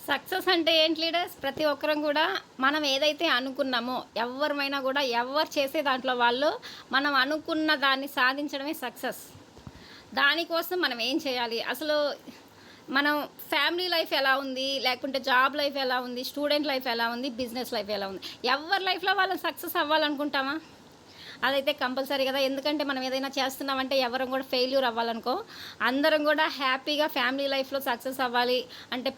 Success అంటే ఏంటి leaders? ప్రతి ఒక్కరం కూడా మనం ఏదైతే అనుకున్నామో ఎవరమైనా కూడా ఎవరు చేసే దాంట్లో వాళ్ళు మనం అనుకున్న దాన్ని సాధించడమే సక్సెస్. దానికోసం మనం ఏం చేయాలి? అసలు మనం ఫ్యామిలీ లైఫ్ ఎలా ఉంది? లేకుంటే జాబ్ లైఫ్ ఎలా ఉంది? స్టూడెంట్ లైఫ్ ఎలా ఉంది? బిజినెస్ లైఫ్ ఎలా ఉంది? ఎవరి లైఫ్‌లో వాళ్ళు సక్సెస్ అవ్వాలనుకుంటామా? అదైతే కంపల్సరీ కదా! ఎందుకంటే మనం ఏదైనా చేస్తున్నామంటే ఎవరం కూడా ఫెయిల్యూర్ అవ్వాలనుకో. అందరం కూడా హ్యాపీగా ఫ్యామిలీ లైఫ్‌లో సక్సెస్ అవ్వాలి. అంటే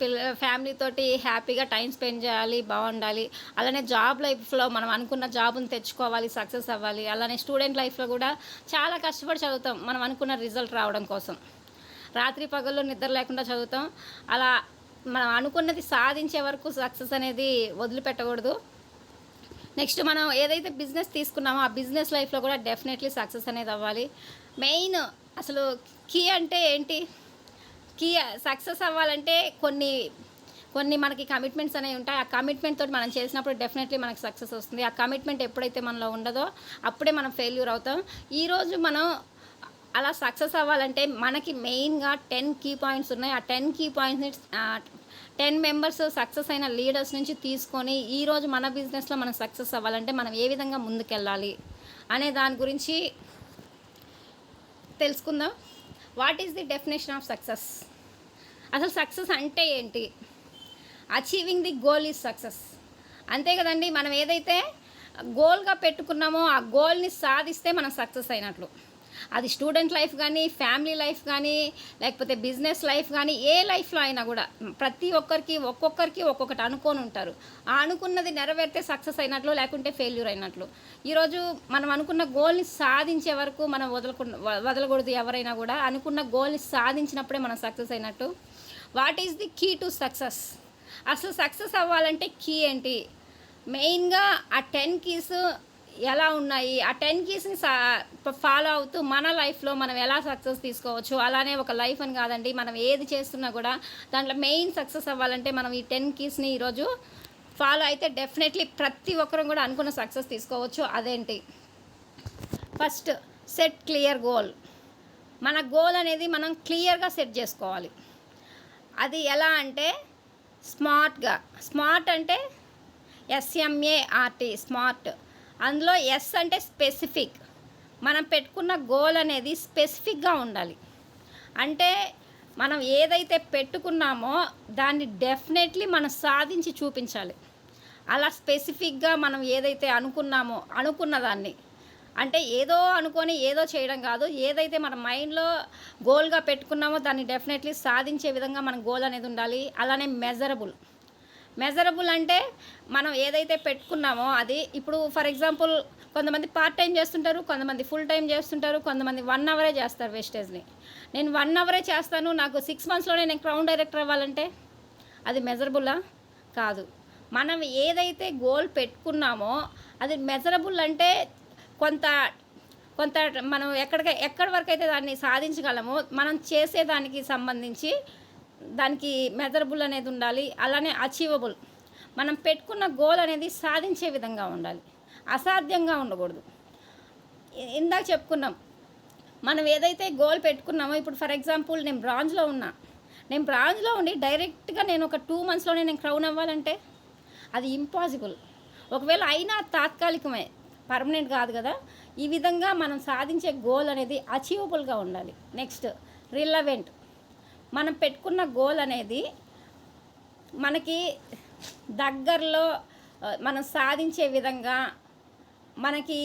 ఫ్యామిలీతోటి హ్యాపీగా టైమ్ స్పెండ్ చేయాలి, బావుండాలి. అలానే జాబ్ లైఫ్‌లో మనం అనుకున్న జాబ్‌ని తెచ్చుకోవాలి, సక్సెస్ అవ్వాలి. అలానే స్టూడెంట్ లైఫ్‌లో కూడా చాలా కష్టపడి చదువుతాం మనం అనుకున్న రిజల్ట్ రావడం కోసం. రాత్రి పగళ్ళు నిద్ర లేకుండా చదువుతాం. అలా మనం అనుకున్నది సాధించే వరకు సక్సెస్ అనేది వదిలిపెట్టకూడదు. నెక్స్ట్ మనం ఏదైతే బిజినెస్ తీసుకున్నామో ఆ బిజినెస్ లైఫ్లో కూడా డెఫినెట్లీ సక్సెస్ అనేది అవ్వాలి. మెయిన్ అసలు కీ అంటే ఏంటి? కీ సక్సెస్ అవ్వాలంటే కొన్ని కొన్ని మనకి కమిట్మెంట్స్ అనేవి ఉంటాయి. ఆ కమిట్మెంట్ తోటి మనం చేసినప్పుడు డెఫినెట్లీ మనకి సక్సెస్ వస్తుంది. ఆ కమిట్మెంట్ ఎప్పుడైతే మనలో ఉండదో అప్పుడే మనం ఫెయిల్యూర్ అవుతాం. ఈరోజు మనం అలా సక్సెస్ అవ్వాలంటే మనకి మెయిన్గా 10 కీ పాయింట్స్ ఉన్నాయి. ఆ 10 కీ పాయింట్స్ని 10 మెంబర్స్ సక్సెస్ అయిన లీడర్స్ నుంచి తీసుకొని ఈరోజు మన బిజినెస్లో మనం సక్సెస్ అవ్వాలంటే మనం ఏ విధంగా ముందుకెళ్ళాలి అనే దాని గురించి తెలుసుకుందాం. What is the definition of success? అసలు సక్సెస్ అంటే ఏంటి? Achieving the goal is success. అంతే కదండి. మనం ఏదైతే గోల్గా పెట్టుకున్నామో ఆ గోల్ని సాధిస్తే మనం సక్సెస్ అయినట్లు. అది స్టూడెంట్ లైఫ్ కానీ, ఫ్యామిలీ లైఫ్ కానీ, లేకపోతే బిజినెస్ లైఫ్ కానీ, ఏ లైఫ్లో అయినా కూడా ప్రతి ఒక్కరికి ఒక్కొక్కరికి ఒక్కొక్కటి అనుకొని ఉంటారు. ఆ అనుకున్నది నెరవేరితే సక్సెస్ అయినట్లు, లేకుంటే ఫెయిల్యూర్ అయినట్లు. ఈరోజు మనం అనుకున్న గోల్ని సాధించే వరకు మనం వదలకూడదు. ఎవరైనా కూడా అనుకున్న గోల్ని సాధించినప్పుడే మనం సక్సెస్ అయినట్టు. What is the key to success? అసలు సక్సెస్ అవ్వాలంటే కీ ఏంటి? మెయిన్గా ఆ 10 కీస్ ఎలా ఉన్నాయి, ఆ 10 కీస్ని ఫాలో అవుతూ మన లైఫ్లో మనం ఎలా సక్సెస్ తీసుకోవచ్చు. అలానే ఒక లైఫ్ అని కాదండి, మనం ఏది చేస్తున్నా కూడా దాంట్లో మెయిన్ సక్సెస్ అవ్వాలంటే మనం ఈ 10 కీస్ని ఈరోజు ఫాలో అయితే డెఫినెట్లీ ప్రతి ఒక్కరం కూడా అనుకున్న సక్సెస్ తీసుకోవచ్చు. అదేంటి? First, set clear goal. మన గోల్ అనేది మనం క్లియర్గా సెట్ చేసుకోవాలి. అది ఎలా అంటే స్మార్ట్గా. స్మార్ట్ అంటే SMART, స్మార్ట్. అందులో ఎస్ అంటే స్పెసిఫిక్. మనం పెట్టుకున్న గోల్ అనేది స్పెసిఫిక్గా ఉండాలి. అంటే మనం ఏదైతే పెట్టుకున్నామో దాన్ని డెఫినెట్లీ మనం సాధించి చూపించాలి. అలా స్పెసిఫిక్గా మనం ఏదైతే అనుకున్నామో అనుకున్న దాన్ని, అంటే ఏదో అనుకొని ఏదో చేయడం కాదు. ఏదైతే మన మైండ్లో గోల్గా పెట్టుకున్నామో దాన్ని డెఫినెట్లీ సాధించే విధంగా మన గోల్ అనేది ఉండాలి. అలానే మెజరబుల్ అంటే మనం ఏదైతే పెట్టుకున్నామో అది ఇప్పుడు ఫర్ ఎగ్జాంపుల్ కొంతమంది పార్ట్ టైం చేస్తుంటారు, కొంతమంది ఫుల్ టైం చేస్తుంటారు, కొంతమంది 1 అవరే చేస్తారు వేస్టేజ్ని. నేను 1 అవరే చేస్తాను, నాకు 6 మంత్స్లోనే నేను క్రౌన్ డైరెక్టర్ అవ్వాలంటే అది మెజరబుల్లా? కాదు. మనం ఏదైతే గోల్ పెట్టుకున్నామో అది మెజరబుల్ అంటే కొంత కొంత మనం ఎక్కడి వరకు అయితే దాన్ని సాధించగలమో మనం చేసేదానికి సంబంధించి దానికి మెజరబుల్ అనేది ఉండాలి. అలానే అచీవబుల్. మనం పెట్టుకున్న గోల్ అనేది సాధించే విధంగా ఉండాలి, అసాధ్యంగా ఉండకూడదు. ఇందాక చెప్పుకున్నాం, మనం ఏదైతే గోల్ పెట్టుకున్నామో ఇప్పుడు ఫర్ ఎగ్జాంపుల్ నేను బ్రాంజ్లో ఉండి డైరెక్ట్గా నేను ఒక 2 మంత్స్లోనే నేను క్రౌన్ అవ్వాలంటే అది ఇంపాసిబుల్. ఒకవేళ అయినా తాత్కాలికమే, పర్మనెంట్ కాదు కదా. ఈ విధంగా మనం సాధించే గోల్ అనేది అచీవబుల్గా ఉండాలి. Next, relevant. మనం పెట్టుకున్న గోల్ అనేది మనకి దగ్గరలో మనం సాధించే విధంగా మనకి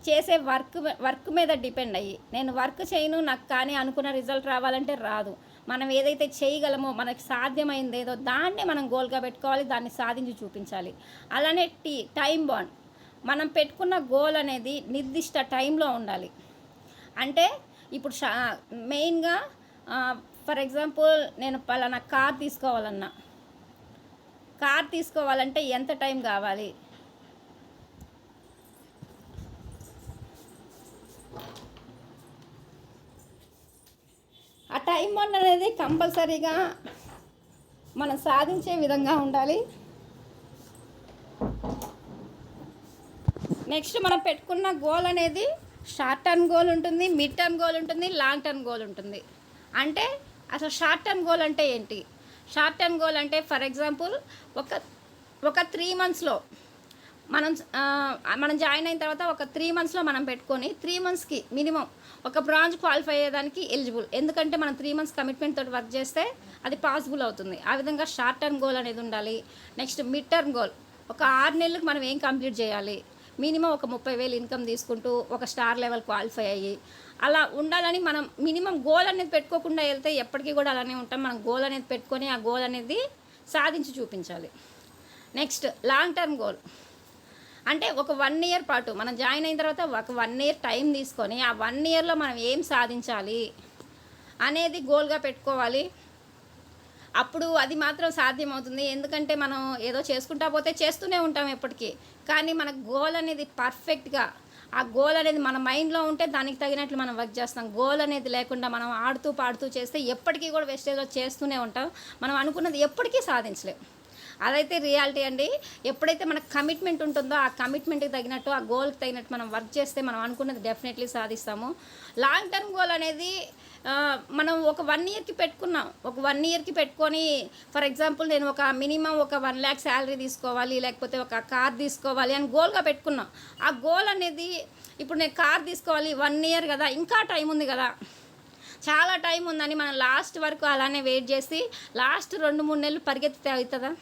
చేసే వర్క్ మీద డిపెండ్ అయ్యి, నేను వర్క్ చేయను నాకు కానీ అనుకున్న రిజల్ట్ రావాలంటే రాదు. మనం ఏదైతే చేయగలమో మనకి సాధ్యమైంది ఏదో దాన్నే మనం గోల్గా పెట్టుకోవాలి, దాన్ని సాధించి చూపించాలి. అలానే టైం బాండ్. మనం పెట్టుకున్న గోల్ అనేది నిర్దిష్ట టైంలో ఉండాలి. అంటే ఇప్పుడు మెయిన్గా ఫర్ ఎగ్జాంపుల్ నేను పలానా కార్ తీసుకోవాలంటే ఎంత టైం కావాలి? ఆ టైం బాండ్ అనేది కంపల్సరీగా మనం సాధించే విధంగా ఉండాలి. నెక్స్ట్, మనం పెట్టుకున్న గోల్ అనేది షార్ట్ టర్మ్ గోల్ ఉంటుంది, మిడ్ టర్మ్ గోల్ ఉంటుంది, లాంగ్ టర్మ్ గోల్ ఉంటుంది. అంటే అసలు షార్ట్ టర్మ్ గోల్ అంటే ఏంటి? షార్ట్ టర్మ్ గోల్ అంటే ఫర్ ఎగ్జాంపుల్ ఒక ఒక 3 మంత్స్లో మనం జాయిన్ అయిన తర్వాత ఒక 3 మంత్స్లో మనం పెట్టుకొని 3 మంత్స్కి మినిమం ఒక బ్రాంచ్ క్వాలిఫై అయ్యేదానికి ఎలిజిబుల్. ఎందుకంటే మనం 3 మంత్స్ కమిట్మెంట్ తోటి వర్క్ చేస్తే అది పాసిబుల్ అవుతుంది. ఆ విధంగా షార్ట్ టర్మ్ గోల్ అనేది ఉండాలి. నెక్స్ట్ మిడ్ టర్మ్ గోల్, ఒక 6 నెలలకు మనం ఏం కంప్లీట్ చేయాలి, మినిమం ఒక 30,000 ఇన్కమ్ తీసుకుంటూ ఒక స్టార్ లెవెల్ క్వాలిఫై అయ్యి అలా ఉండాలని మనం మినిమం గోల్ అనేది పెట్టుకోకుండా వెళ్తే ఎప్పటికీ కూడా అలానే ఉంటాం. మనం గోల్ అనేది పెట్టుకొని ఆ గోల్ అనేది సాధించి చూపించాలి. నెక్స్ట్ లాంగ్ టర్మ్ గోల్ అంటే ఒక 1 ఇయర్ పాటు మనం జాయిన్ అయిన తర్వాత ఒక 1 ఇయర్ టైం తీసుకొని ఆ 1 ఇయర్లో మనం ఏం సాధించాలి అనేది గోల్గా పెట్టుకోవాలి. అప్పుడు అది మాత్రం సాధ్యమవుతుంది. ఎందుకంటే మనం ఏదో చేసుకుంటా పోతే చేస్తూనే ఉంటాం ఎప్పటికీ. కానీ మన గోల్ అనేది పర్ఫెక్ట్గా, ఆ గోల్ అనేది మన మైండ్లో ఉంటే దానికి తగినట్లు మనం వర్క్ చేస్తాం. గోల్ అనేది లేకుండా మనం ఆడుతూ పాడుతూ చేస్తే ఎప్పటికీ కూడా వేస్టేజ్లో చేస్తూనే ఉంటాం. మనం అనుకున్నది ఎప్పటికీ సాధించలేం. అదైతే రియాలిటీ అండి. ఎప్పుడైతే మనకు కమిట్మెంట్ ఉంటుందో ఆ కమిట్మెంట్కి తగినట్టు, ఆ గోల్కి తగినట్టు మనం వర్క్ చేస్తే మనం అనుకున్నది డెఫినెట్లీ సాధిస్తాము. లాంగ్ టర్మ్ గోల్ అనేది మనం ఒక 1 ఇయర్కి పెట్టుకున్నాం. ఒక 1 ఇయర్కి పెట్టుకొని ఫర్ ఎగ్జాంపుల్ నేను ఒక మినిమం ఒక 1 lakh శాలరీ తీసుకోవాలి, లేకపోతే ఒక కార్ తీసుకోవాలి అని గోల్గా పెట్టుకున్నాం. ఆ గోల్ అనేది ఇప్పుడు నేను కార్ తీసుకోవాలి 1 ఇయర్ కదా, ఇంకా టైం ఉంది కదా, చాలా టైం ఉందని మనం లాస్ట్ వరకు అలానే వెయిట్ చేసి లాస్ట్ 2-3 నెలలు పరిగెత్తితే అవుతుందా?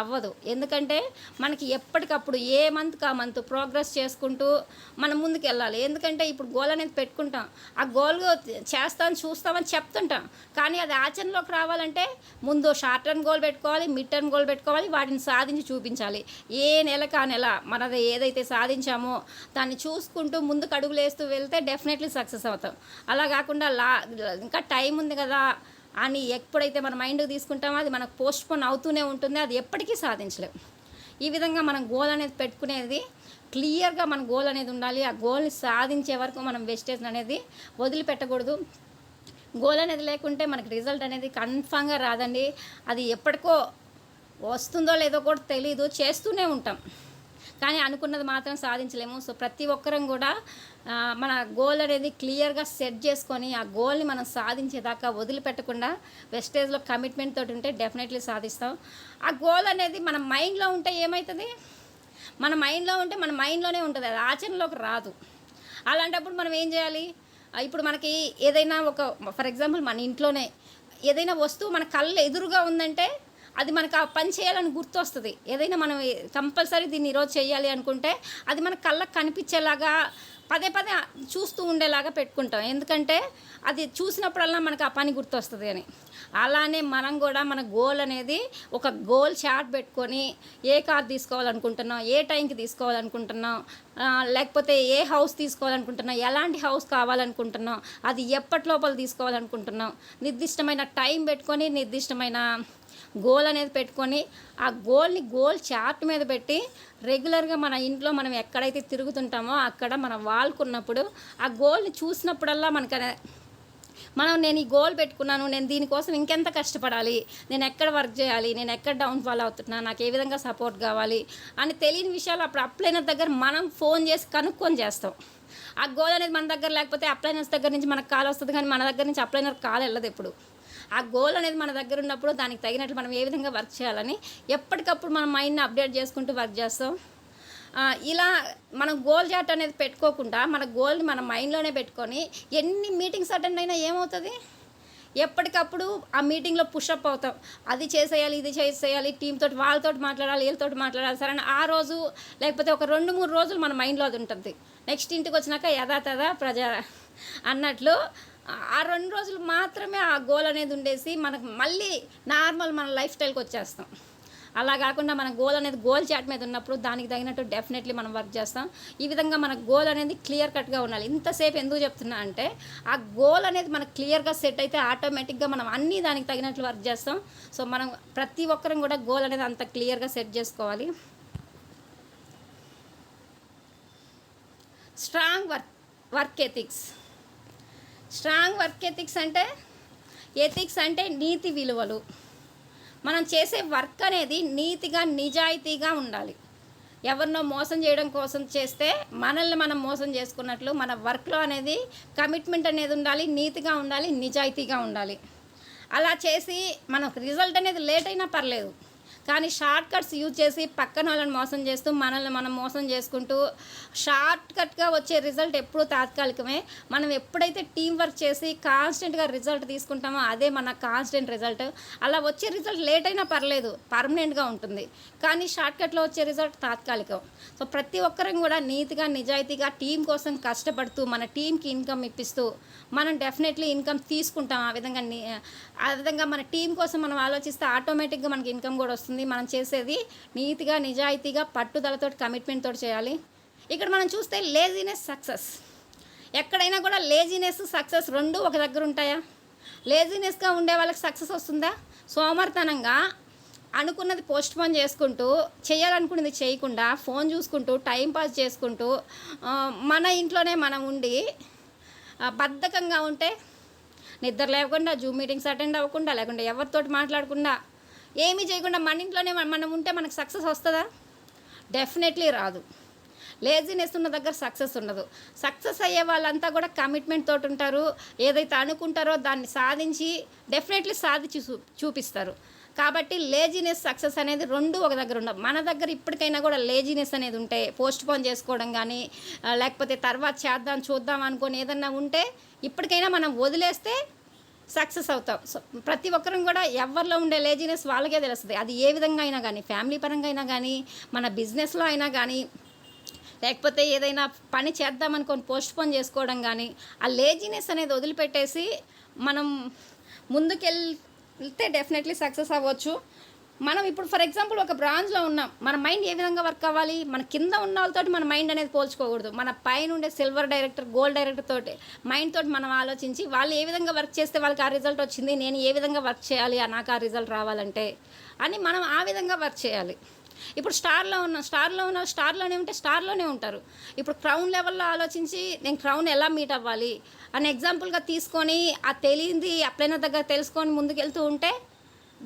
అవ్వదు. ఎందుకంటే మనకి ఎప్పటికప్పుడు ఏ మంత్కి ఆ మంత్ ప్రోగ్రెస్ చేసుకుంటూ మనం ముందుకు వెళ్ళాలి. ఎందుకంటే ఇప్పుడు గోల్ అనేది పెట్టుకుంటాం, ఆ గోల్ చేస్తామని చూస్తామని చెప్తుంటాం, కానీ అది ఆచరణలోకి రావాలంటే ముందు షార్ట్ టర్మ్ గోల్ పెట్టుకోవాలి, మిడ్ టర్మ్ గోల్ పెట్టుకోవాలి, వాటిని సాధించి చూపించాలి. ఏ నెలకు ఆ నెల మనది ఏదైతే సాధించామో దాన్ని చూసుకుంటూ ముందుకు అడుగులు వేస్తూ వెళ్తే డెఫినెట్లీ సక్సెస్ అవుతాం. అలా కాకుండా ఇంకా టైం ఉంది కదా అని ఎప్పుడైతే మన మైండ్కి తీసుకుంటామో అది మనకు పోస్ట్పోన్ అవుతూనే ఉంటుంది, అది ఎప్పటికీ సాధించలేం. ఈ విధంగా మనం గోల్ అనేది పెట్టుకునేది క్లియర్గా మన గోల్ అనేది ఉండాలి. ఆ గోల్ని సాధించే వరకు మనం వేస్టేజ్ అనేది వదిలిపెట్టకూడదు. గోల్ అనేది లేకుంటే మనకి రిజల్ట్ అనేది కన్ఫామ్గా రాదండి. అది ఎప్పటికో వస్తుందో లేదో కూడా తెలీదు, చేస్తూనే ఉంటాం కానీ అనుకున్నది మాత్రం సాధించలేము. సో ప్రతి ఒక్కరం కూడా మన గోల్ అనేది క్లియర్గా సెట్ చేసుకొని ఆ గోల్ని మనం సాధించేదాకా వదిలిపెట్టకుండా వెస్టేజ్లో కమిట్మెంట్ తోటి ఉంటే డెఫినెట్లీ సాధిస్తాం. ఆ గోల్ అనేది మన మైండ్లో ఉంటే ఏమవుతుంది, మన మైండ్లో ఉంటే మన మైండ్లోనే ఉంటుంది, అది ఆచరణలోకి రాదు. అలాంటప్పుడు మనం ఏం చేయాలి, ఇప్పుడు మనకి ఏదైనా ఒక ఫర్ ఎగ్జాంపుల్ మన ఇంట్లోనే ఏదైనా వస్తువు మన కళ్ళు ఎదురుగా ఉందంటే అది మనకు ఆ పని చేయాలని గుర్తొస్తుంది. ఏదైనా మనం కంపల్సరీ దీన్ని ఈరోజు చేయాలి అనుకుంటే అది మన కళ్ళకు కనిపించేలాగా పదే పదే చూస్తూ ఉండేలాగా పెట్టుకుంటాం. ఎందుకంటే అది చూసినప్పుడల్లా మనకు ఆ పని గుర్తొస్తుంది అని. అలానే మనం కూడా మన గోల్ అనేది ఒక గోల్ చార్ట్ పెట్టుకొని ఏ కార్ తీసుకోవాలనుకుంటున్నాం, ఏ టైంకి తీసుకోవాలనుకుంటున్నాం, లేకపోతే ఏ హౌస్ తీసుకోవాలనుకుంటున్నాం, ఎలాంటి హౌస్ కావాలనుకుంటున్నాం, అది ఎప్పటి లోపల తీసుకోవాలనుకుంటున్నాం, నిర్దిష్టమైన టైం పెట్టుకొని నిర్దిష్టమైన గోల్ అనేది పెట్టుకొని ఆ గోల్ చార్ట్ మీద పెట్టి రెగ్యులర్గా మన ఇంట్లో మనం ఎక్కడైతే తిరుగుతుంటామో అక్కడ మన వాల్కున్నప్పుడు ఆ గోల్ని చూసినప్పుడల్లా నేను ఈ గోల్ పెట్టుకున్నాను, నేను దీనికోసం ఇంకెంత కష్టపడాలి, నేను ఎక్కడ వర్క్ చేయాలి, నేను ఎక్కడ డౌన్ఫాల్ అవుతున్నా, నాకు ఏ విధంగా సపోర్ట్ కావాలి అని తెలియని విషయాలు అప్పుడు అప్లైనర్ దగ్గర మనం ఫోన్ చేసి కనుక్కొని చేస్తాం. ఆ గోల్ అనేది మన దగ్గర లేకపోతే అప్లైనర్స్ దగ్గర నుంచి మనకు కాల్ వస్తుంది, కానీ మన దగ్గర నుంచి అప్లైనర్ కాల్ వెళ్ళదు ఎప్పుడు. ఆ గోల్ అనేది మన దగ్గర ఉన్నప్పుడు దానికి తగినట్లు మనం ఏ విధంగా వర్క్ చేయాలని ఎప్పటికప్పుడు మన మైండ్ని అప్డేట్ చేసుకుంటూ వర్క్ చేస్తాం. ఇలా మనం గోల్ చార్ట్ అనేది పెట్టుకోకుండా మన గోల్ని మన మైండ్లోనే పెట్టుకొని ఎన్ని మీటింగ్స్ అటెండ్ అయినా ఏమవుతుంది, ఎప్పటికప్పుడు ఆ మీటింగ్లో పుషప్ అవుతాం. అది చేసేయాలి, ఇది చేసేయాలి, టీంతో వాళ్ళతో మాట్లాడాలి, వీళ్ళతో మాట్లాడాలి, సరే ఆ రోజు లేకపోతే ఒక 2-3 రోజులు మన మైండ్లో అది ఉంటుంది. నెక్స్ట్ ఇంటికి వచ్చినాక యథాతథ ప్రజా అన్నట్లు ఆ 2 రోజులు మాత్రమే ఆ గోల్ అనేది ఉండేసి మనకు మళ్ళీ నార్మల్ మన లైఫ్ స్టైల్కి వచ్చేస్తాం. అలా కాకుండా మన గోల్ అనేది గోల్ చాట్ మీద ఉన్నప్పుడు దానికి తగినట్టు డెఫినెట్లీ మనం వర్క్ చేస్తాం. ఈ విధంగా మన గోల్ అనేది క్లియర్ కట్గా ఉండాలి. ఇంతసేపు ఎందుకు చెప్తున్నా అంటే ఆ గోల్ అనేది మనకు క్లియర్గా సెట్ అయితే ఆటోమేటిక్గా మనం అన్నీ దానికి తగినట్లు వర్క్ చేస్తాం. సో మనం ప్రతి ఒక్కరం కూడా గోల్ అనేది అంత క్లియర్గా సెట్ చేసుకోవాలి. Strong work ethics. Strong work ethics అంటే నీతి విలువలు. మనం చేసే వర్క్ అనేది నీతిగా నిజాయితీగా ఉండాలి. ఎవరినో మోసం చేయడం కోసం చేస్తే మనల్ని మనం మోసం చేసుకున్నట్లు మన వర్క్లో అనేది కమిట్మెంట్ అనేది ఉండాలి, నీతిగా ఉండాలి, నిజాయితీగా ఉండాలి. అలా చేసి మనకు రిజల్ట్ అనేది లేట్ అయినా పర్లేదు, కానీ షార్ట్ కట్స్ యూజ్ చేసి పక్కన వాళ్ళని మోసం చేస్తూ మనల్ని మనం మోసం చేసుకుంటూ షార్ట్ కట్గా వచ్చే రిజల్ట్ ఎప్పుడూ తాత్కాలికమే. మనం ఎప్పుడైతే టీం వర్క్ చేసి కాన్స్టెంట్గా రిజల్ట్ తీసుకుంటామో అదే మన కాన్స్టెంట్ రిజల్ట్. అలా వచ్చే రిజల్ట్ లేట్ అయినా పర్లేదు, పర్మనెంట్గా ఉంటుంది, కానీ షార్ట్ కట్లో వచ్చే రిజల్ట్ తాత్కాలికం. సో ప్రతి ఒక్కరం కూడా నీతిగా నిజాయితీగా టీం కోసం కష్టపడుతూ మన టీంకి ఇన్కమ్ ఇప్పిస్తూ మనం డెఫినెట్లీ ఇన్కమ్ తీసుకుంటాం. ఆ విధంగా మన టీం కోసం మనం ఆలోచిస్తే ఆటోమేటిక్గా మనకి ఇన్కమ్ కూడా వస్తుంది. మనం చేసేది నీతిగా నిజాయితీగా పట్టుదలతో కమిట్మెంట్ తోటి చేయాలి. ఇక్కడ మనం చూస్తే లేజినెస్ సక్సెస్, ఎక్కడైనా కూడా లేజినెస్ సక్సెస్ రెండు ఒక దగ్గర ఉంటాయా? లేజినెస్గా ఉండే వాళ్ళకి సక్సెస్ వస్తుందా? సోమర్తనంగా అనుకున్నది పోస్ట్ పోన్ చేసుకుంటూ చేయాలనుకున్నది చేయకుండా ఫోన్ చూసుకుంటూ టైంపాస్ చేసుకుంటూ మన ఇంట్లోనే మనం ఉండి బద్ధకంగా ఉంటే, నిద్ర లేకుండా జూమ్ మీటింగ్స్ అటెండ్ అవ్వకుండా లేకుండా ఎవరితోటి మాట్లాడకుండా ఏమీ చేయకుండా మన ఇంట్లోనే మనం ఉంటే మనకు సక్సెస్ వస్తుందా? డెఫినెట్లీ రాదు. లేజినెస్ ఉన్న దగ్గర సక్సెస్ ఉండదు. సక్సెస్ అయ్యే వాళ్ళంతా కూడా కమిట్మెంట్ తోటి ఉంటారు. ఏదైతే అనుకుంటారో దాన్ని సాధించి డెఫినెట్లీ సాధించి చూపిస్తారు. కాబట్టి లేజినెస్ సక్సెస్ అనేది రెండు ఒక దగ్గర ఉండవు. మన దగ్గర ఇప్పటికైనా కూడా లేజినెస్ అనేది ఉంటే పోస్ట్ పోన్ చేసుకోవడం కానీ లేకపోతే తర్వాత చూద్దాం అనుకొని ఏదన్నా ఉంటే ఇప్పటికైనా మనం వదిలేస్తే సక్సెస్ అవుతాం. సో ప్రతి ఒక్కరం కూడా ఎవరిలో ఉండే లేజినెస్ వాళ్ళకే తెలుస్తుంది. అది ఏ విధంగా అయినా కానీ, ఫ్యామిలీ పరంగా అయినా కానీ, మన బిజినెస్లో అయినా కానీ, లేకపోతే ఏదైనా పని చేద్దామనుకొని పోస్ట్ పోన్ చేసుకోవడం కానీ, ఆ లేజినెస్ అనేది వదిలిపెట్టేసి మనం ముందుకెళ్తే డెఫినెట్లీ సక్సెస్ అవ్వచ్చు. మనం ఇప్పుడు ఫర్ ఎగ్జాంపుల్ ఒక బ్రాంచ్లో ఉన్నాం, మన మైండ్ ఏ విధంగా వర్క్ అవ్వాలి? మన కింద ఉన్న వాళ్ళతోటి మన మైండ్ అనేది పోల్చుకోకూడదు. మన పైన ఉండే సిల్వర్ డైరెక్టర్, గోల్డ్ డైరెక్టర్ తోటి మైండ్ తోటి మనం ఆలోచించి వాళ్ళు ఏ విధంగా వర్క్ చేస్తే వాళ్ళకి ఆ రిజల్ట్ వచ్చింది, నేను ఏ విధంగా వర్క్ చేయాలి నాకు ఆ రిజల్ట్ రావాలంటే అని మనం ఆ విధంగా వర్క్ చేయాలి. ఇప్పుడు స్టార్లోనే ఉంటే స్టార్లోనే ఉంటారు. ఇప్పుడు క్రౌన్ లెవెల్లో ఆలోచించి నేను క్రౌన్ ఎలా మీట్ అవ్వాలి అని ఎగ్జాంపుల్గా తీసుకొని ఆ తెలియంది అప్లైనర్ దగ్గర తెలుసుకొని ముందుకెళ్తూ ఉంటే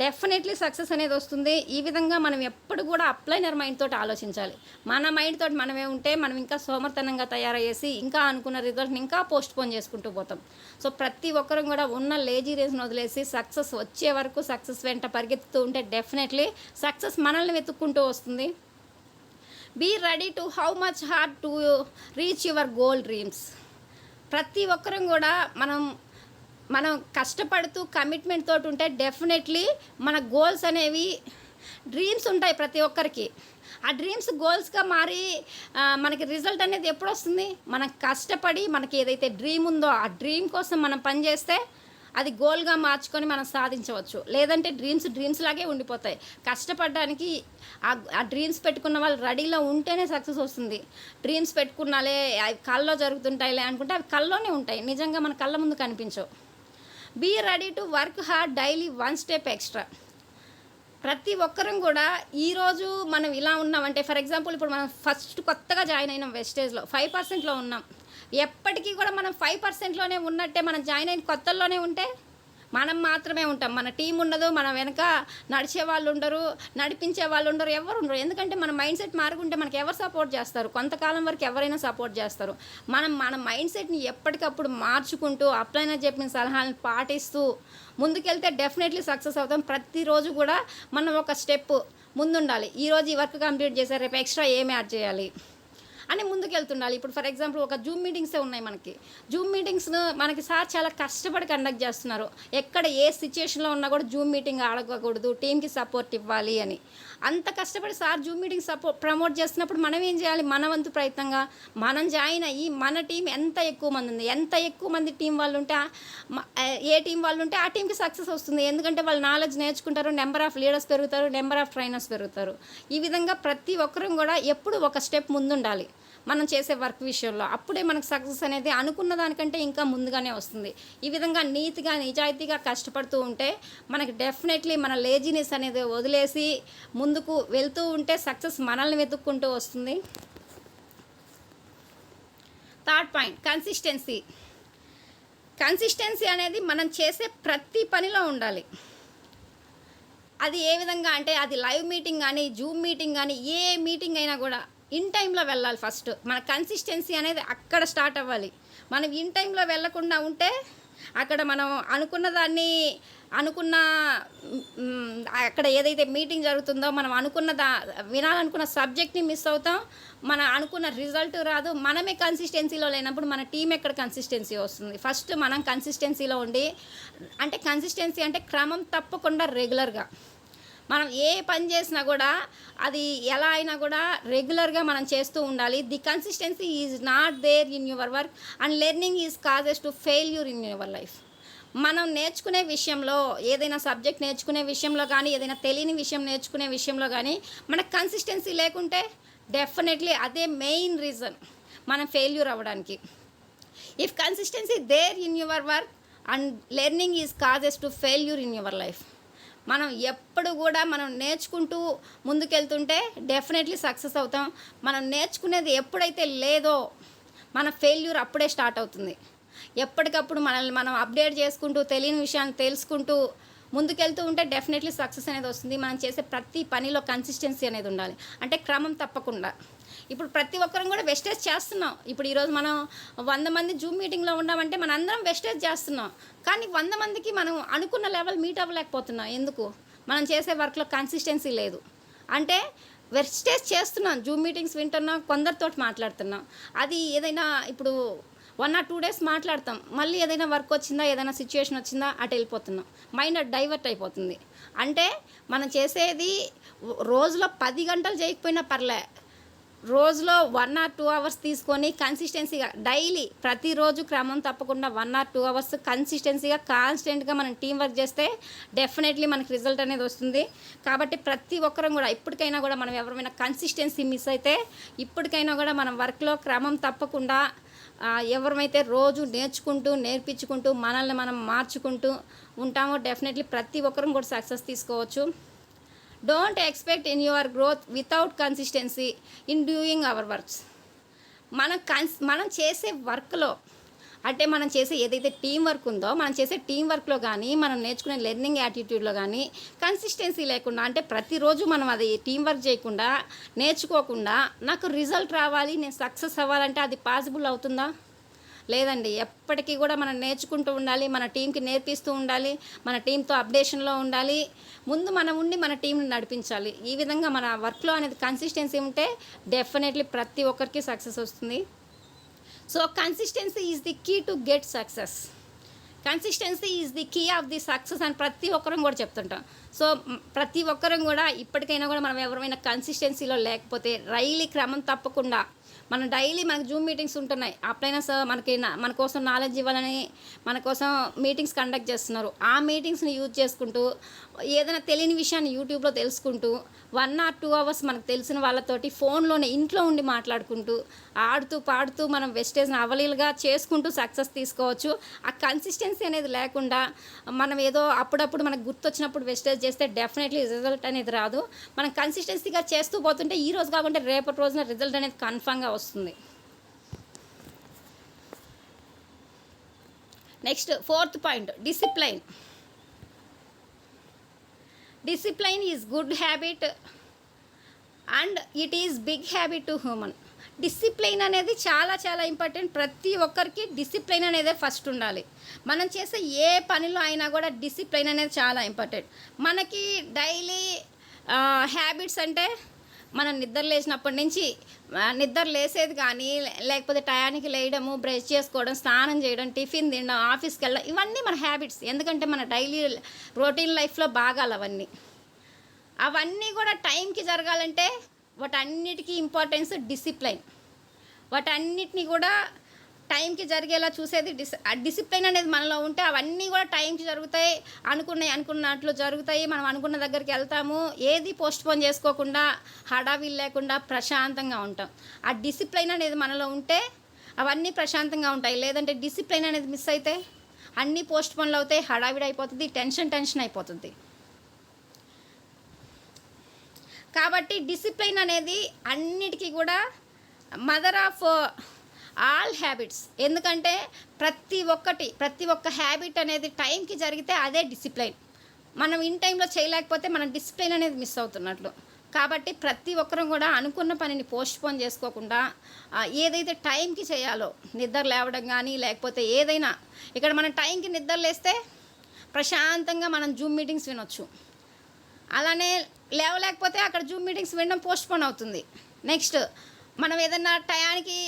డెఫినెట్లీ సక్సెస్ అనేది వస్తుంది. ఈ విధంగా మనం ఎప్పుడు కూడా అప్లైనర్ మైండ్ తోటి ఆలోచించాలి. మన మైండ్ తోటి మనమే ఉంటే మనం ఇంకా సోమర్తనంగా తయారయ్యేసి ఇంకా అనుకున్న రిజల్ట్ని ఇంకా పోస్ట్ పోన్ చేసుకుంటూ పోతాం. సో ప్రతి ఒక్కరం కూడా ఉన్న లేజీనెస్ని వదిలేసి సక్సెస్ వచ్చే వరకు సక్సెస్ వెంట పరిగెత్తుతూ ఉంటే డెఫినెట్లీ సక్సెస్ మనల్ని వెతుక్కుంటూ వస్తుంది. Be ready to how much hard to reach your goal dreams. ప్రతి ఒక్కరం కూడా మనం కష్టపడుతూ కమిట్మెంట్ తోటి ఉంటే డెఫినెట్లీ మన గోల్స్ అనేవి డ్రీమ్స్ ఉంటాయి ప్రతి ఒక్కరికి. ఆ డ్రీమ్స్ గోల్స్గా మారి మనకి రిజల్ట్ అనేది ఎప్పుడు వస్తుంది? మనం కష్టపడి మనకి ఏదైతే డ్రీమ్ ఉందో ఆ డ్రీమ్ కోసం మనం పనిచేస్తే అది గోల్గా మార్చుకొని మనం సాధించవచ్చు. లేదంటే డ్రీమ్స్ లాగే ఉండిపోతాయి. కష్టపడడానికి ఆ డ్రీమ్స్ పెట్టుకున్న వాళ్ళు రెడీలో ఉంటేనే సక్సెస్ వస్తుంది. డ్రీమ్స్ పెట్టుకున్నాలే అవి కళ్ళలో జరుగుతుంటాయిలే అనుకుంటే అవి కళ్ళలోనే ఉంటాయి, నిజంగా మన కళ్ళ ముందు కనిపించవు. Be ready to work hard daily 1 step extra. ప్రతి ఒక్కరం కూడా ఈరోజు మనం ఇలా ఉన్నామంటే ఫర్ ఎగ్జాంపుల్ ఇప్పుడు మనం ఫస్ట్ కొత్తగా జాయిన్ అయినాం వెస్టేజ్లో 5%లో ఉన్నాం. ఎప్పటికీ కూడా మనం 5%లోనే ఉన్నట్టే మనం జాయిన్ అయిన కొత్తల్లోనే ఉంటే మనం మాత్రమే ఉంటాం. మన టీం ఉండదు, మన వెనక నడిచే వాళ్ళు ఉండరు, నడిపించే వాళ్ళు ఉండరు, ఎవరు ఉండరు. ఎందుకంటే మన మైండ్ సెట్ మారుకుంటే మనకి ఎవరు సపోర్ట్ చేస్తారు? కొంతకాలం వరకు ఎవరైనా సపోర్ట్ చేస్తారు. మన మైండ్ సెట్ని ఎప్పటికప్పుడు మార్చుకుంటూ అప్లైనర్ చెప్పిన సలహాలను పాటిస్తూ ముందుకెళ్తే డెఫినెట్లీ సక్సెస్ అవుతాం. ప్రతిరోజు కూడా మనం ఒక స్టెప్ ముందుండాలి. ఈరోజు ఈ వర్క్ కంప్లీట్ చేశారు, రేపు ఎక్స్ట్రా ఏమి యాడ్ చేయాలి అని ముందుకెళ్తుండాలి. ఇప్పుడు ఫర్ ఎగ్జాంపుల్ ఒక జూమ్ మీటింగ్సే ఉన్నాయి మనకి. జూమ్ మీటింగ్స్ను మనకి సార్ చాలా కష్టపడి కండక్ట్ చేస్తున్నారు. ఎక్కడ ఏ సిచ్యుయేషన్లో ఉన్నా కూడా జూమ్ మీటింగ్ ఆడకూడదు, టీంకి సపోర్ట్ ఇవ్వాలి అని అంత కష్టపడి సార్ జూమ్ మీటింగ్ ప్రమోట్ చేస్తున్నప్పుడు మనం ఏం చేయాలి? మన వంతు ప్రయత్నంగా మనం జాయిన్ అయ్యి మన టీం ఎంత ఎక్కువ మంది ఉంది, ఎంత ఎక్కువ మంది టీం వాళ్ళు ఉంటే ఏ టీం వాళ్ళు ఉంటే ఆ టీంకి సక్సెస్ వస్తుంది. ఎందుకంటే వాళ్ళు నాలెడ్జ్ నేర్చుకుంటారు, నెంబర్ ఆఫ్ లీడర్స్ పెరుగుతారు, నెంబర్ ఆఫ్ ట్రైనర్స్ పెరుగుతారు. ఈ విధంగా ప్రతి ఒక్కరం కూడా ఎప్పుడు ఒక స్టెప్ ముందుండాలి మనం చేసే వర్క్ విషయంలో. అప్పుడే మనకు సక్సెస్ అనేది అనుకున్న దానికంటే ఇంకా ముందుగానే వస్తుంది. ఈ విధంగా నీతిగా నిజాయితీగా కష్టపడుతూ ఉంటే మనకి డెఫినెట్లీ మన లేజినెస్ అనేది వదిలేసి ముందుకు వెళ్తూ ఉంటే సక్సెస్ మనల్ని వెతుక్కుంటూ వస్తుంది. థర్డ్ పాయింట్, కన్సిస్టెన్సీ అనేది మనం చేసే ప్రతి పనిలో ఉండాలి. అది ఏ విధంగా అంటే అది లైవ్ మీటింగ్ కానీ జూమ్ మీటింగ్ కానీ ఏ మీటింగ్ అయినా కూడా ఇన్ టైంలో వెళ్ళాలి. ఫస్ట్ మన కన్సిస్టెన్సీ అనేది అక్కడ స్టార్ట్ అవ్వాలి. మనం ఇన్ టైంలో వెళ్ళకుండా ఉంటే అక్కడ మనం అనుకున్న దాన్ని అనుకున్న అక్కడ ఏదైతే మీటింగ్ జరుగుతుందో మనం వినాలనుకున్న సబ్జెక్ట్ని మిస్ అవుతాం. మన అనుకున్న రిజల్ట్ రాదు. మనమే కన్సిస్టెన్సీలో లేనప్పుడు మన టీం ఎక్కడ కన్సిస్టెన్సీ వస్తుంది? ఫస్ట్ మనం కన్సిస్టెన్సీలో ఉండి, అంటే కన్సిస్టెన్సీ అంటే క్రమం తప్పకుండా రెగ్యులర్గా మనం ఏ పని చేసినా కూడా అది ఎలా అయినా కూడా రెగ్యులర్గా మనం చేస్తూ ఉండాలి. The consistency is not there in your work and learning is causes to failure in your life. మనం నేర్చుకునే విషయంలో, ఏదైనా సబ్జెక్ట్ నేర్చుకునే విషయంలో కానీ, ఏదైనా తెలియని విషయం నేర్చుకునే విషయంలో కానీ మనకు కన్సిస్టెన్సీ లేకుంటే డెఫినెట్లీ అదే మెయిన్ రీజన్ మనం ఫెయిల్యూర్ అవ్వడానికి. If consistency there in your work and learning is causes to failure in your life. మనం ఎప్పుడు కూడా మనం నేర్చుకుంటూ ముందుకెళ్తుంటే డెఫినెట్లీ సక్సెస్ అవుతాం. మనం నేర్చుకునేది ఎప్పుడైతే లేదో మన ఫెయిల్యూర్ అప్పుడే స్టార్ట్ అవుతుంది. ఎప్పటికప్పుడు మనల్ని మనం అప్డేట్ చేసుకుంటూ, తెలియని విషయాన్ని తెలుసుకుంటూ ముందుకెళ్తూ ఉంటే డెఫినెట్లీ సక్సెస్ అనేది వస్తుంది. మనం చేసే ప్రతి పనిలో కన్సిస్టెన్సీ అనేది ఉండాలి, అంటే క్రమం తప్పకుండా. ఇప్పుడు ప్రతి ఒక్కరం కూడా వెస్టేజ్ చేస్తున్నాం. ఇప్పుడు ఈరోజు మనం 100 మంది జూమ్ మీటింగ్లో ఉన్నామంటే మన అందరం వెస్టేజ్ చేస్తున్నాం. కానీ 100 మందికి మనం అనుకున్న లెవెల్ మీట్ అవ్వలేకపోతున్నాం. ఎందుకు? మనం చేసే వర్క్లో కన్సిస్టెన్సీ లేదు. అంటే వెస్టేజ్ చేస్తున్నాం. జూమ్ మీటింగ్స్ వింటున్నాం, కొందరితో మాట్లాడుతున్నాం. అది ఏదైనా ఇప్పుడు 1 or 2 days మాట్లాడతాం, మళ్ళీ ఏదైనా వర్క్ వచ్చిందా, ఏదైనా సిచ్యువేషన్ వచ్చిందా అటు వెళ్ళిపోతున్నాం. మైండ్ డైవర్ట్ అయిపోతుంది. అంటే మనం చేసేది రోజులో 10 గంటలు చేయకపోయినా పర్లే, రోజులో 1 or 2 hours తీసుకొని కన్సిస్టెన్సీగా డైలీ ప్రతిరోజు క్రమం తప్పకుండా 1 or 2 hours కన్సిస్టెన్సీగా కాన్స్టెంట్గా మనం టీం వర్క్ చేస్తే డెఫినెట్లీ మనకి రిజల్ట్ అనేది వస్తుంది. కాబట్టి ప్రతి ఒక్కరం కూడా ఇప్పటికైనా కూడా మనం ఎవరైనా కన్సిస్టెన్సీ మిస్ అయితే ఇప్పటికైనా కూడా మనం వర్క్లో క్రమం తప్పకుండా ఎవరైతే రోజు నేర్పించుకుంటూ మనల్ని మనం మార్చుకుంటూ ఉంటామో డెఫినెట్లీ ప్రతి ఒక్కరం కూడా సక్సెస్ తీసుకోవచ్చు. Don't expect in your growth without consistency in doing our works. మనం చేసే వర్క్లో, అంటే మనం చేసే ఏదైతే టీం వర్క్ ఉందో, మనం చేసే టీం వర్క్లో కానీ, మనం నేర్చుకునే లెర్నింగ్ యాటిట్యూడ్లో కానీ కన్సిస్టెన్సీ లేకుండా, అంటే ప్రతిరోజు మనం అది టీం వర్క్ చేయకుండా, నేర్చుకోకుండా నాకు రిజల్ట్ రావాలి, నేను సక్సెస్ అవ్వాలంటే అది పాసిబుల్ అవుతుందా? లేదండి. ఎప్పటికీ కూడా మనం నేర్చుకుంటూ ఉండాలి, మన టీంకి నేర్పిస్తూ ఉండాలి, మన టీంతో అప్డేషన్లో ఉండాలి. ముందు మనం ఉండి మన టీంని నడిపించాలి. ఈ విధంగా మన వర్క్లో అనేది కన్సిస్టెన్సీ ఉంటే డెఫినెట్లీ ప్రతి ఒక్కరికి సక్సెస్ వస్తుంది. So consistency is the key to get success. Consistency is the key of the success అని ప్రతి ఒక్కరం కూడా చెప్తుంటాం. సో ప్రతి ఒక్కరం కూడా ఇప్పటికైనా కూడా మనం ఎవరైనా కన్సిస్టెన్సీలో లేకపోతే డైలీ క్రమం తప్పకుండా మనకు జూమ్ మీటింగ్స్ ఉంటున్నాయి. అప్పుడైనా సార్ మన కోసం నాలెడ్జ్ ఇవ్వాలని మన కోసం మీటింగ్స్ కండక్ట్ చేస్తున్నారు. ఆ మీటింగ్స్ని యూజ్ చేసుకుంటూ ఏదైనా తెలియని విషయాన్ని యూట్యూబ్లో తెలుసుకుంటూ 1 or 2 hours మనకు తెలిసిన వాళ్ళతోటి ఫోన్లోనే ఇంట్లో ఉండి మాట్లాడుకుంటూ, ఆడుతూ పాడుతూ మనం వెస్టేజ్ని అవలీలుగా చేసుకుంటూ సక్సెస్ తీసుకోవచ్చు. ఆ కన్సిస్టెన్సీ అనేది లేకుండా మనం ఏదో అప్పుడప్పుడు మనకు గుర్తొచ్చినప్పుడు వెస్టేజ్ చేస్తే డెఫినెట్లీ రిజల్ట్ అనేది రాదు. మనం కన్సిస్టెన్సీగా చేస్తూ పోతుంటే ఈ రోజు కాకుండా రేపటి రోజున రిజల్ట్ అనేది కన్ఫామ్గా వస్తుంది. Next 4th point, discipline. Discipline is good habit and it is big habit to human. Discipline అనేది చాలా చాలా ఇంపార్టెంట్. ప్రతి ఒక్కరికి డిసిప్లైన్ అనేది ఫస్ట్ ఉండాలి. మనం చేసే ఏ పనిలో అయినా కూడా డిసిప్లైన్ అనేది చాలా ఇంపార్టెంట్. మనకి డైలీ హ్యాబిట్స్ అంటే మనం నిద్ర లేచినప్పటి నుంచి నిద్ర లేసేది కానీ, లేకపోతే టయానికి లేయడము, బ్రష్ చేసుకోవడం, స్నానం చేయడం, టిఫిన్ తినడం, ఆఫీస్కి వెళ్ళడం, ఇవన్నీ మన హ్యాబిట్స్. ఎందుకంటే మన డైలీ రొటీన్ లైఫ్లో భాగాలు అవన్నీ కూడా టైంకి జరగాలంటే వాటన్నిటికీ ఇంపార్టెన్స్ డిసిప్లైన్. వాటన్నిటిని కూడా టైంకి జరిగేలా చూసేది డిసిప్లైన్ అనేది మనలో ఉంటే అవన్నీ కూడా టైంకి జరుగుతాయి, అనుకున్నట్లు జరుగుతాయి. మనం అనుకున్న దగ్గరికి వెళ్తాము, ఏది పోస్ట్పోన్ చేసుకోకుండా, హడావిడి లేకుండా ప్రశాంతంగా ఉంటాం. ఆ డిసిప్లైన్ అనేది మనలో ఉంటే అవన్నీ ప్రశాంతంగా ఉంటాయి. లేదంటే డిసిప్లైన్ అనేది మిస్ అయితే అన్నీ పోస్ట్పోన్లు అవుతాయి, హడావిడి అయిపోతుంది, టెన్షన్ అయిపోతుంది. కాబట్టి డిసిప్లైన్ అనేది అన్నిటికీ కూడా మదర్ ఆఫ్ ఆల్ హ్యాబిట్స్. ఎందుకంటే ప్రతి ఒక్క హ్యాబిట్ అనేది టైంకి జరిగితే అదే డిసిప్లైన్. మనం ఇన్ టైంలో చేయలేకపోతే మనం డిసిప్లైన్ అనేది మిస్ అవుతున్నట్లు. కాబట్టి ప్రతి ఒక్కరం కూడా అనుకున్న పనిని పోస్ట్‌పోన్ చేసుకోకుండా ఏదైతే టైంకి చేయాలో నిద్ర లేవడం గానీ, లేకపోతే ఏదైనా ఇక్కడ మనం టైంకి నిద్ర లేస్తే ప్రశాంతంగా మనం జూమ్ మీటింగ్స్ వినొచ్చు. అలానే లేవలేకపోతే అక్కడ జూమ్ మీటింగ్స్ వినడం పోస్ట్‌పోన్ అవుతుంది. నెక్స్ట్ మనం ఏదన్నా టయానికి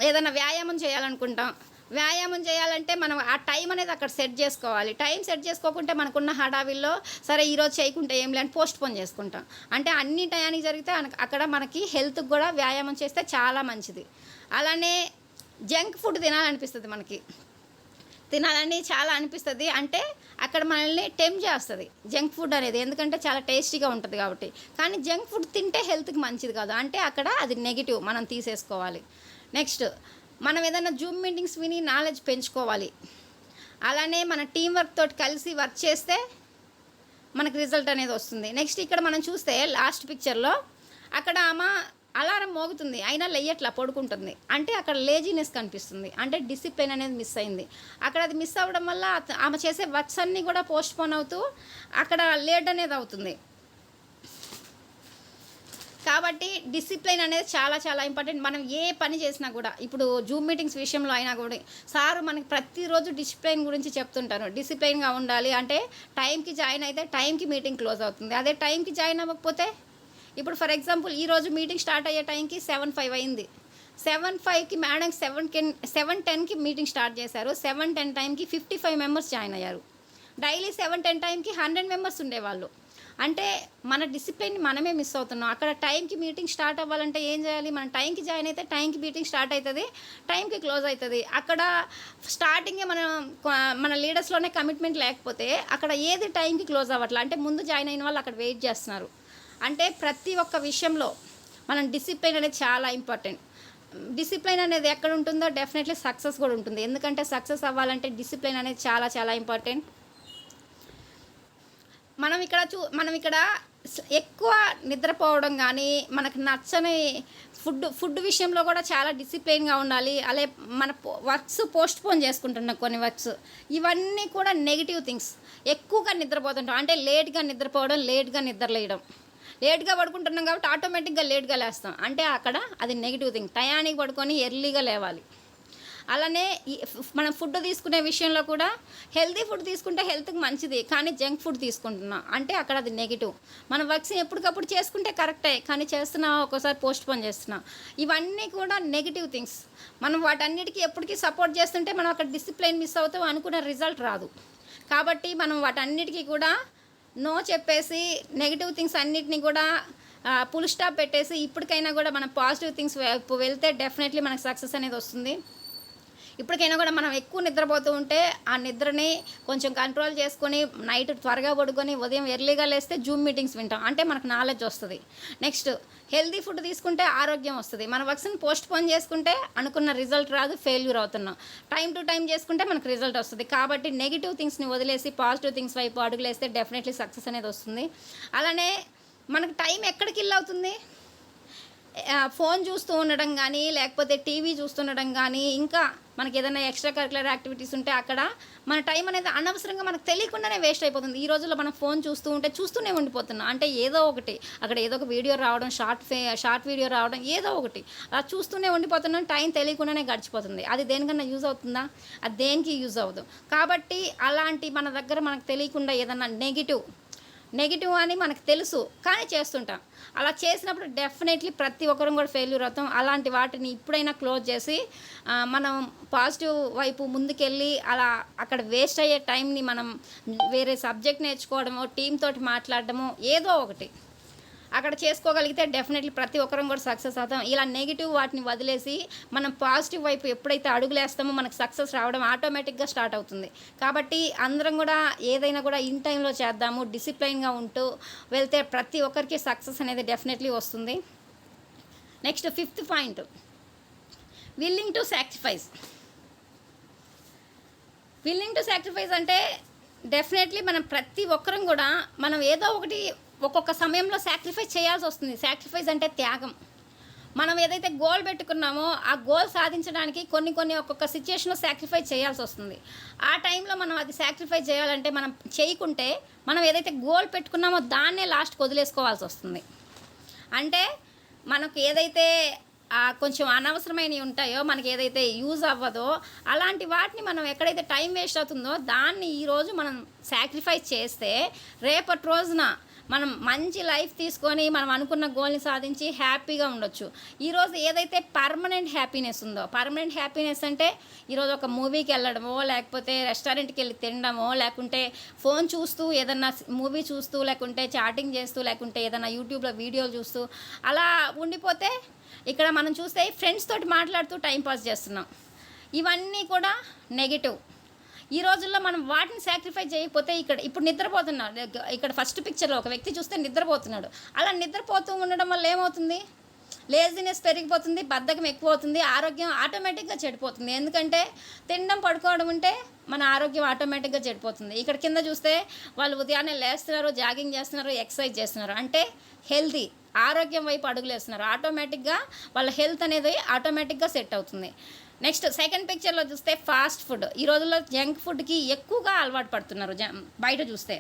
ఏదన్నా వ్యాయామం చేయాలనుకుంటాం. వ్యాయామం చేయాలంటే మనం ఆ టైం అనేది అక్కడ సెట్ చేసుకోవాలి. టైం సెట్ చేసుకోకుంటే మనకున్న హడావిల్లో సరే ఈరోజు చేయకుంటే ఏం లే అని పోస్ట్‌పోన్ చేసుకుంటాం. అంటే అన్ని టయానికి జరిగితే అక్కడ మనకి హెల్త్‌కి కూడా వ్యాయామం చేస్తే చాలా మంచిది. అలానే జంక్ ఫుడ్ తినాలనిపిస్తది మనకి. తినాలని చాలా అనిపిస్తది. అంటే అక్కడ మనల్ని టెంప్ట్ చేస్తది జంక్ ఫుడ్ అనేది. ఎందుకంటే చాలా టేస్టీగా ఉంటది కాబట్టి. కానీ జంక్ ఫుడ్ తింటే హెల్త్‌కి మంచిది కాదు. అంటే అక్కడ అది నెగెటివ్ మనం తీసేసుకోవాలి. నెక్స్ట్ మనం ఏదైనా జూమ్ మీటింగ్స్ విని నాలెడ్జ్ పెంచుకోవాలి. అలానే మన టీమ్ వర్క్ తోటి కలిసి వర్క్ చేస్తే మనకు రిజల్ట్ అనేది వస్తుంది. నెక్స్ట్ ఇక్కడ మనం చూస్తే లాస్ట్ పిక్చర్‌లో అక్కడ ఆమె అలారం మోగుతుంది. అయినా లెయ్యట్లా పడుకుంటుంది. అంటే అక్కడ లేజీనెస్ కనిపిస్తుంది. అంటే డిసిప్లిన్ అనేది మిస్ అయింది. అక్కడ అది మిస్ అవ్వడం వల్ల ఆమె చేసే వర్క్స్ అన్నీ కూడా పోస్ట్‌పోన్ అవుతూ అక్కడ లేట్ అనేది అవుతుంది. కాబట్టి డిసిప్లిన్ అనేది చాలా చాలా ఇంపార్టెంట్. మనం ఏ పని చేసినా కూడా ఇప్పుడు జూమ్ మీటింగ్స్ విషయంలో అయినా కూడా సార్ మనకి ప్రతిరోజు డిసిప్లిన్ గురించి చెప్తుంటారు. డిసిప్లిన్‌గా ఉండాలి అంటే టైంకి జాయిన్ అయితే టైంకి మీటింగ్ క్లోజ్ అవుతుంది. అదే టైంకి జాయిన్ అవ్వకపోతే ఇప్పుడు ఫర్ ఎగ్జాంపుల్ ఈరోజు మీటింగ్ స్టార్ట్ అయ్యే టైంకి 7:05 అయింది. 7:05కి మేడం 7:10కి మీటింగ్ స్టార్ట్ చేశారు. 7:10 టైంకి 55 మెంబర్స్ జాయిన్ అయ్యారు. డైలీ 7:10 టైంకి 100 మెంబర్స్ ఉండేవాళ్ళు. అంటే మన డిసిప్లిన్ మనమే మిస్ అవుతున్నాం. అక్కడ టైంకి మీటింగ్ స్టార్ట్ అవ్వాలంటే ఏం చేయాలి? మనం టైంకి జాయిన్ అయితే టైంకి మీటింగ్ స్టార్ట్ అవుతుంది, టైంకి క్లోజ్ అవుతుంది. అక్కడ స్టార్టింగే మన లీడర్స్లోనే కమిట్మెంట్ లేకపోతే అక్కడ ఏది టైంకి క్లోజ్ అవ్వట్లే. అంటే ముందు జాయిన్ అయిన వాళ్ళు అక్కడ వెయిట్ చేస్తున్నారు. అంటే ప్రతి ఒక్క విషయంలో మనం డిసిప్లిన్ అనేది చాలా ఇంపార్టెంట్. డిసిప్లిన్ అనేది ఎక్కడ ఉంటుందో డెఫినెట్లీ సక్సెస్ కూడా ఉంటుంది. ఎందుకంటే సక్సెస్ అవ్వాలంటే డిసిప్లిన్ అనేది చాలా చాలా ఇంపార్టెంట్. మనం ఇక్కడ ఎక్కువ నిద్రపోవడం కానీ, మనకు నచ్చని ఫుడ్ విషయంలో కూడా చాలా డిసిప్లిన్గా ఉండాలి. మన వర్క్స్ పోస్ట్‌పోన్ చేసుకుంటున్నాం కొన్ని వర్క్స్. ఇవన్నీ కూడా నెగిటివ్ థింగ్స్. ఎక్కువగా నిద్రపోతుంటాం. అంటే లేట్‌గా నిద్రపోవడం, లేట్‌గా నిద్రలేయడం. లేట్‌గా పడుకుంటున్నాం కాబట్టి ఆటోమేటిక్‌గా లేట్‌గా లేస్తాం. అంటే అక్కడ అది నెగిటివ్ థింగ్. టయానికి పడుకొని ఎర్లీగా లేవాలి. అలానే మనం ఫుడ్ తీసుకునే విషయంలో కూడా హెల్తీ ఫుడ్ తీసుకుంటే హెల్త్‌కి మంచిది. కానీ జంక్ ఫుడ్ తీసుకుంటున్నాం. అంటే అక్కడ అది నెగిటివ్. మన వర్క్స్ ఎప్పటికప్పుడు చేసుకుంటే కరెక్టే. కానీ చేస్తున్నాం ఒక్కోసారి పోస్ట్‌పోన్ చేస్తున్నాం. ఇవన్నీ కూడా నెగిటివ్ థింగ్స్. మనం వాటన్నిటికీ ఎప్పటికీ సపోర్ట్ చేస్తుంటే మనం అక్కడ డిసిప్లిన్ మిస్ అవుతాం. అనుకున్న రిజల్ట్ రాదు. కాబట్టి మనం వాటన్నిటికీ కూడా నో చెప్పేసి నెగిటివ్ థింగ్స్ అన్నిటిని కూడా ఫుల్ స్టాప్ పెట్టేసి ఇప్పటికైనా కూడా మనం పాజిటివ్ థింగ్స్ వైపు వెళ్తే డెఫినెట్లీ మనకు సక్సెస్ అనేది వస్తుంది. ఇప్పటికైనా కూడా మనం ఎక్కువ నిద్రపోతూ ఉంటే ఆ నిద్రని కొంచెం కంట్రోల్ చేసుకొని నైట్ త్వరగా పడుకొని ఉదయం ఎర్లీగా లేస్తే జూమ్ మీటింగ్స్ వింటాం. అంటే మనకు నాలెడ్జ్ వస్తుంది. నెక్స్ట్ హెల్తీ ఫుడ్ తీసుకుంటే ఆరోగ్యం వస్తుంది. మన వర్క్స్ని పోస్ట్‌పోన్ చేసుకుంటే అనుకున్న రిజల్ట్ రాదు, ఫెయిల్యూర్ అవుతున్నాం. టైం టు టైం చేసుకుంటే మనకు రిజల్ట్ వస్తుంది. కాబట్టి నెగిటివ్ థింగ్స్ని వదిలేసి పాజిటివ్ థింగ్స్ వైపు అడుగులేస్తే డెఫినెట్లీ సక్సెస్ అనేది వస్తుంది. అలానే మనకు టైం ఎక్కడికి కిల్ అవుతుంది? ఫోన్ చూస్తూ ఉండడం కానీ, లేకపోతే టీవీ చూస్తుండడం కానీ, ఇంకా మనకి ఏదైనా ఎక్స్ట్రా కరిక్యులర్ యాక్టివిటీస్ ఉంటే అక్కడ మన టైం అనేది అనవసరంగా మనకు తెలియకుండానే వేస్ట్ అయిపోతుంది. ఈ రోజుల్లో మనం ఫోన్ చూస్తూ ఉంటే చూస్తూనే ఉండిపోతున్నాం. అంటే ఏదో ఒకటి అక్కడ ఏదో ఒక వీడియో రావడం, షార్ట్ వీడియో రావడం, ఏదో ఒకటి అలా చూస్తూనే ఉండిపోతున్నాం. టైం తెలియకుండానే గడిచిపోతుంది. అది దేనికన్నా యూజ్ అవుతుందా? అది దేనికి యూజ్ అవ్వదు. కాబట్టి అలాంటి మన దగ్గర మనకు తెలియకుండా ఏదన్నా నెగిటివ్ అని మనకు తెలుసు కానీ చేస్తుంటాం. అలా చేసినప్పుడు డెఫినెట్లీ ప్రతి ఒక్కరం కూడా ఫెయిల్యూర్ అవుతాం. అలాంటి వాటిని ఇప్పుడైనా క్లోజ్ చేసి మనం పాజిటివ్ వైపు ముందుకెళ్ళి అలా అక్కడ వేస్ట్ అయ్యే టైంని మనం వేరే సబ్జెక్ట్ నేర్చుకోవడమో, టీమ్ తోటి మాట్లాడడమో ఏదో ఒకటి అక్కడ చేసుకోగలిగితే డెఫినెట్లీ ప్రతి ఒక్కరం కూడా సక్సెస్ అవుతాం. ఇలా నెగిటివ్ వాటిని వదిలేసి మనం పాజిటివ్ వైపు ఎప్పుడైతే అడుగులేస్తామో మనకు సక్సెస్ రావడం ఆటోమేటిక్గా స్టార్ట్ అవుతుంది. కాబట్టి అందరం కూడా ఏదైనా కూడా ఇన్ టైంలో చేద్దాము, డిసిప్లైన్గా ఉంటూ వెళ్తే ప్రతి ఒక్కరికి సక్సెస్ అనేది డెఫినెట్లీ వస్తుంది. Next 5th point, willing to sacrifice అంటే డెఫినెట్లీ మనం ప్రతి ఒక్కరం కూడా మనం ఏదో ఒకటి ఒక్కొక్క సమయంలో సాక్రిఫైస్ చేయాల్సి వస్తుంది. సాక్రిఫైస్ అంటే త్యాగం. మనం ఏదైతే గోల్ పెట్టుకున్నామో ఆ గోల్ సాధించడానికి కొన్ని ఒక్కొక్క సిచ్యుయేషన్లో సాక్రిఫైస్ చేయాల్సి వస్తుంది. ఆ టైంలో మనం అది సాక్రిఫైస్ చేయాలంటే మనం చేయకుంటే మనం ఏదైతే గోల్ పెట్టుకున్నామో దాన్నే లాస్ట్కి వదిలేసుకోవాల్సి వస్తుంది. అంటే మనకు ఏదైతే కొంచెం అనవసరమైనవి ఉంటాయో, మనకి ఏదైతే యూజ్ అవ్వదో అలాంటి వాటిని మనం ఎక్కడైతే టైం వేస్ట్ అవుతుందో దాన్ని ఈరోజు మనం సాక్రిఫైస్ చేస్తే రేపటి రోజున మనం మంచి లైఫ్ తీసుకొని మనం అనుకున్న గోల్ని సాధించి హ్యాపీగా ఉండొచ్చు. ఈరోజు ఏదైతే పర్మనెంట్ హ్యాపీనెస్ ఉందో, పర్మనెంట్ హ్యాపీనెస్ అంటే ఈరోజు ఒక మూవీకి వెళ్ళడమో, లేకపోతే రెస్టారెంట్కి వెళ్ళి తినడమో, లేకుంటే ఫోన్ చూస్తూ ఏదన్నా మూవీ చూస్తూ, లేకుంటే చాటింగ్ చేస్తూ, లేకుంటే ఏదైనా యూట్యూబ్లో వీడియోలు చూస్తూ అలా ఉండిపోతే ఇక్కడ మనం చూస్తే ఫ్రెండ్స్ తోటి మాట్లాడుతూ టైంపాస్ చేస్తున్నాం. ఇవన్నీ కూడా నెగిటివ్. ఈ రోజుల్లో మనం వాటిని సాక్రిఫైస్ చేయకపోతే ఇప్పుడు నిద్రపోతున్నాడు. ఇక్కడ ఫస్ట్ పిక్చర్లో ఒక వ్యక్తి చూస్తే నిద్రపోతున్నాడు. అలా నిద్రపోతూ ఉండడం వల్ల ఏమవుతుంది? లేజినెస్ పెరిగిపోతుంది, బద్ధకం ఎక్కువ అవుతుంది, ఆరోగ్యం ఆటోమేటిక్గా చెడిపోతుంది. ఎందుకంటే తినడం పడుకోవడం ఉంటే మన ఆరోగ్యం ఆటోమేటిక్గా చెడిపోతుంది. ఇక్కడ కింద చూస్తే వాళ్ళు ఉదయాన్నే లేస్తున్నారు, జాగింగ్ చేస్తున్నారు, ఎక్సర్సైజ్ చేస్తున్నారు, అంటే హెల్తీ ఆరోగ్యం వైపు అడుగులు వేస్తున్నారు. ఆటోమేటిక్గా వాళ్ళ హెల్త్ అనేది ఆటోమేటిక్గా సెట్ అవుతుంది. నెక్స్ట్ సెకండ్ పిక్చర్లో చూస్తే ఫాస్ట్ ఫుడ్. ఈ రోజుల్లో జంక్ ఫుడ్కి ఎక్కువగా అలవాటు పడుతున్నారు బయట చూస్తే.